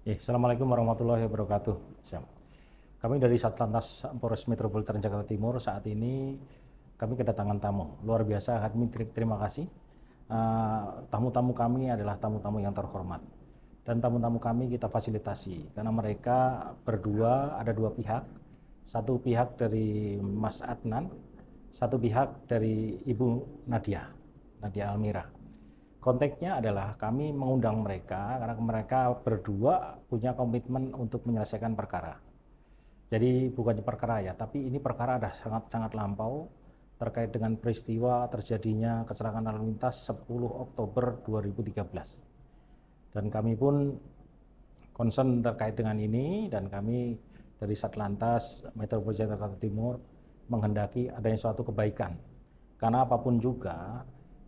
Assalamualaikum warahmatullahi wabarakatuh. Kami dari Satlantas Polres Metropolitan Jakarta Timur saat ini kami kedatangan tamu. Luar biasa, kami terima kasih. Tamu-tamu kami adalah tamu-tamu yang terhormat. Dan tamu-tamu kami kita fasilitasi karena mereka berdua ada dua pihak. Satu pihak dari Mas Adnan, satu pihak dari Ibu Nadia Almira. Konteksnya adalah kami mengundang mereka karena mereka berdua punya komitmen untuk menyelesaikan perkara. Jadi bukannya perkara ya, tapi ini perkara ada sangat lampau terkait dengan peristiwa terjadinya kecelakaan lalu lintas 10 Oktober 2013. Dan kami pun concern terkait dengan ini dan kami dari Satlantas Metropolitan Jakarta Timur menghendaki adanya suatu kebaikan. Karena apapun juga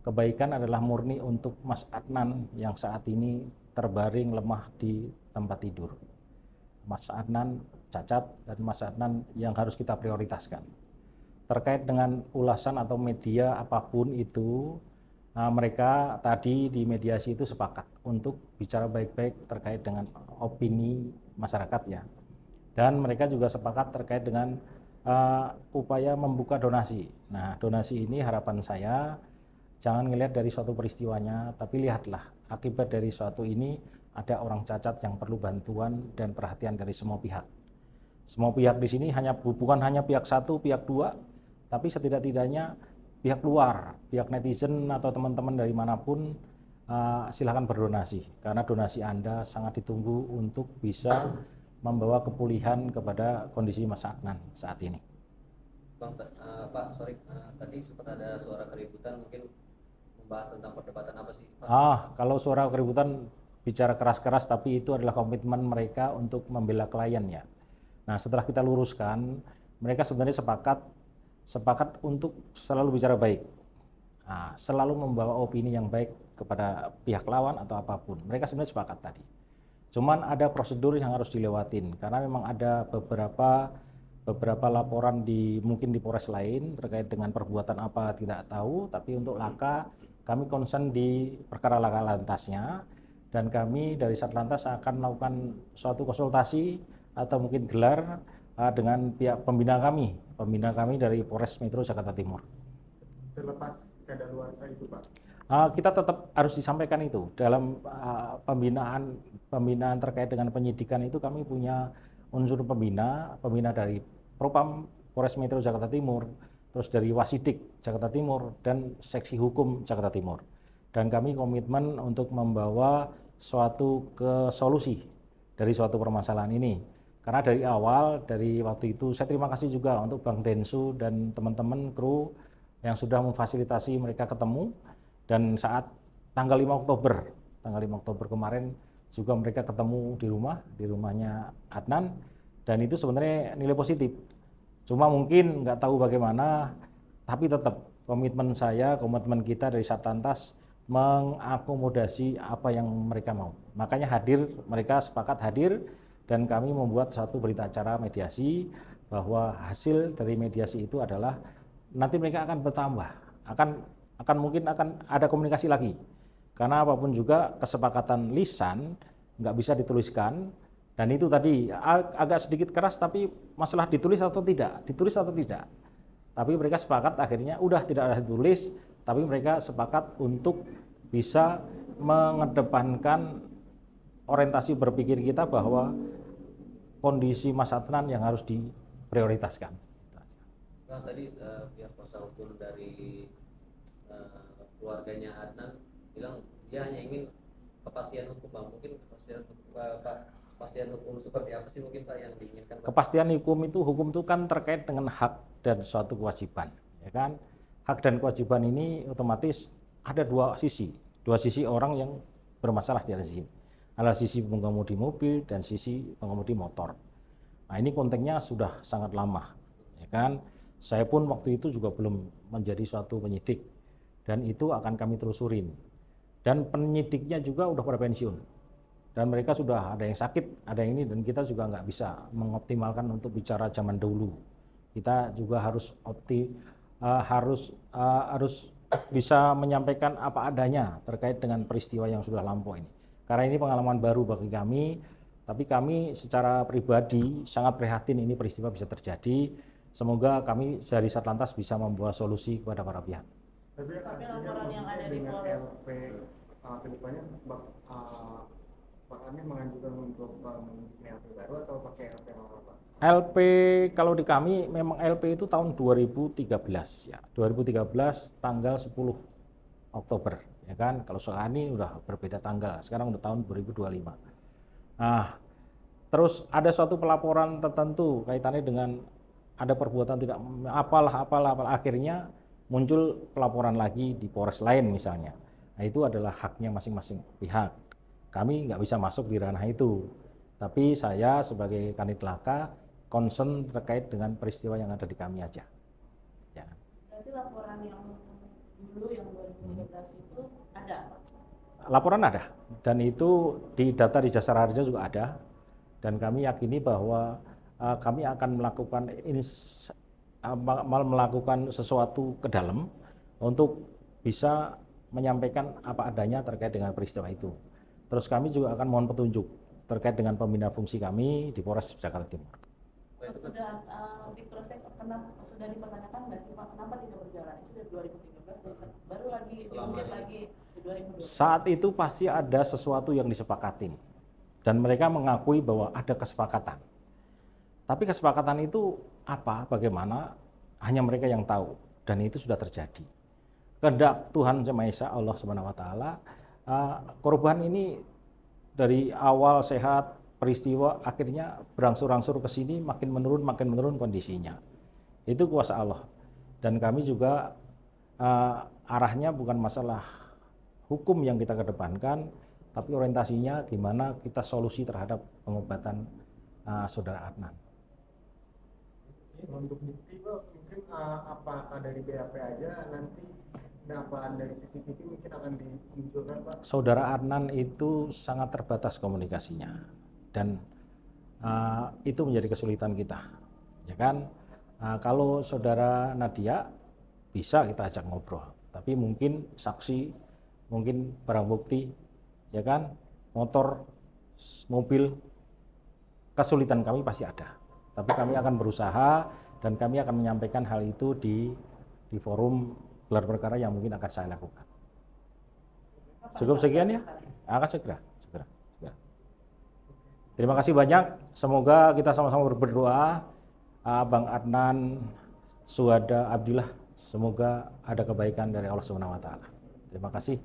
kebaikan adalah murni untuk Mas Adnan yang saat ini terbaring lemah di tempat tidur. Mas Adnan cacat dan Mas Adnan yang harus kita prioritaskan. Terkait dengan ulasan atau media apapun itu, mereka tadi di mediasi itu sepakat untuk bicara baik-baik terkait dengan opini masyarakat ya. Dan mereka juga sepakat terkait dengan upaya membuka donasi. Nah, donasi ini harapan saya jangan ngelihat dari suatu peristiwanya, tapi lihatlah akibat dari suatu ini ada orang cacat yang perlu bantuan dan perhatian dari semua pihak. Semua pihak di sini bukan hanya pihak satu, pihak dua, tapi setidak-tidaknya pihak luar, pihak netizen atau teman-teman dari manapun silakan berdonasi karena donasi Anda sangat ditunggu untuk bisa membawa kepulihan kepada kondisi Mas Adnan saat ini. Bang, tadi sempat ada suara keributan, mungkin membahas tentang perdebatan apa sih, Pak? Kalau suara keributan bicara keras-keras, tapi itu adalah komitmen mereka untuk membela klien ya. Nah, setelah kita luruskan, mereka sebenarnya sepakat untuk selalu bicara baik. Nah, selalu membawa opini yang baik kepada pihak lawan atau apapun. Mereka sebenarnya sepakat tadi. Cuman ada prosedur yang harus dilewatin karena memang ada beberapa laporan mungkin di Polres lain terkait dengan perbuatan apa tidak tahu, tapi untuk laka kami concern di perkara laka lantasnya dan kami dari Satlantas akan melakukan suatu konsultasi atau mungkin gelar dengan pihak pembina kami dari Polres Metro Jakarta Timur. Terlepas kadaluarsa itu, Pak? Kita tetap harus disampaikan itu dalam pembinaan terkait dengan penyidikan itu kami punya unsur pembina dari Propam Polres Metro Jakarta Timur, terus dari Wasidik Jakarta Timur dan Seksi Hukum Jakarta Timur. Dan kami komitmen untuk membawa suatu solusi dari suatu permasalahan ini. Karena dari awal, dari waktu itu saya terima kasih juga untuk Bang Densu dan teman-teman kru yang sudah memfasilitasi mereka ketemu. Dan saat tanggal 5 Oktober kemarin juga mereka ketemu di rumahnya Adnan, dan itu sebenarnya nilai positif. Cuma mungkin nggak tahu bagaimana, tapi tetap komitmen kita dari Satlantas mengakomodasi apa yang mereka mau. Makanya mereka sepakat hadir dan kami membuat satu berita acara mediasi bahwa hasil dari mediasi itu adalah nanti mereka akan bertambah, mungkin akan ada komunikasi lagi. Karena apapun juga kesepakatan lisan nggak bisa dituliskan, dan itu tadi agak sedikit keras, tapi masalah ditulis atau tidak. Tapi mereka sepakat akhirnya udah tidak ada ditulis, tapi mereka sepakat untuk bisa mengedepankan orientasi berpikir kita bahwa kondisi Mas Adnan yang harus diprioritaskan. Nah, tadi pihak kuasa hukum dari keluarganya Adnan bilang dia hanya ingin kepastian hukum, Bang. Mungkin kepastian hukum seperti apa sih mungkin Pak yang diinginkan? Kepastian hukum itu kan terkait dengan hak dan suatu kewajiban, ya kan? Hak dan kewajiban ini otomatis ada dua sisi orang yang bermasalah di atas sini. Ada sisi pengemudi mobil dan sisi pengemudi motor. Nah, ini konteksnya sudah sangat lama, ya kan? Saya pun waktu itu juga belum menjadi suatu penyidik dan itu akan kami telusurin. Dan penyidiknya juga udah pada pensiun. Dan mereka sudah ada yang sakit, ada yang ini, dan kita juga nggak bisa mengoptimalkan untuk bicara zaman dulu. Kita juga harus bisa menyampaikan apa adanya terkait dengan peristiwa yang sudah lampau ini. Karena ini pengalaman baru bagi kami, Tapi kami secara pribadi sangat prihatin ini peristiwa bisa terjadi. Semoga kami dari Satlantas bisa membawa solusi kepada para pihak. Tapi laporan yang ada di dengan Polres. LP kedepannya bahannya mengajukan untuk membuat LP baru atau pakai LP lama Pak? LP kalau di kami memang LP itu tahun 2013 ya. 2013 tanggal 10 Oktober ya kan. Kalau sekarang ini udah berbeda tanggal. Sekarang udah tahun 2025. Nah, terus ada suatu pelaporan tertentu kaitannya dengan ada perbuatan tidak apalah akhirnya muncul pelaporan lagi di Polres lain misalnya. Nah, itu adalah haknya masing-masing pihak. Kami nggak bisa masuk di ranah itu. Tapi saya sebagai Kanit Laka concern terkait dengan peristiwa yang ada di kami aja. Ya. Berarti laporan yang dulu yang 2013 itu ada? Laporan ada dan itu di data di Jasa Raharja juga ada dan kami yakini bahwa kami akan melakukan sesuatu ke dalam untuk bisa menyampaikan apa adanya terkait dengan peristiwa itu. Terus kami juga akan mohon petunjuk terkait dengan pembina fungsi kami di Polres Jakarta Timur. Sudah diproses, sudah dipertanyakan nggak sih Pak, kenapa tidak berjalan? Itu dari 2013 baru lagi diungkit lagi di 2020. Saat itu pasti ada sesuatu yang disepakatin dan mereka mengakui bahwa ada kesepakatan. Tapi kesepakatan itu apa, bagaimana, hanya mereka yang tahu dan itu sudah terjadi. Kehendak Tuhan Yang Maha Esa Allah Subhanahu wa taala, korban ini dari awal sehat peristiwa akhirnya berangsur-angsur ke sini makin menurun kondisinya. Itu kuasa Allah. Dan kami juga arahnya bukan masalah hukum yang kita kedepankan, tapi orientasinya gimana kita solusi terhadap pengobatan saudara Adnan. Untuk bukti Pak, mungkin apakah dari BAP aja nanti dapat dari CCTV mungkin akan dimunculkan Pak? Saudara Adnan itu sangat terbatas komunikasinya dan itu menjadi kesulitan kita, ya kan? Kalau saudara Nadia bisa kita ajak ngobrol, tapi mungkin saksi, mungkin barang bukti, ya kan? Motor, mobil, kesulitan kami pasti ada. Tapi kami akan berusaha dan kami akan menyampaikan hal itu di forum gelar perkara yang mungkin akan saya lakukan. Cukup sekian ya? Akan segera. Terima kasih banyak. Semoga kita sama-sama berdoa. Bang Adnan Suhada Abdillah, semoga ada kebaikan dari Allah Subhanahu wa taala. Terima kasih.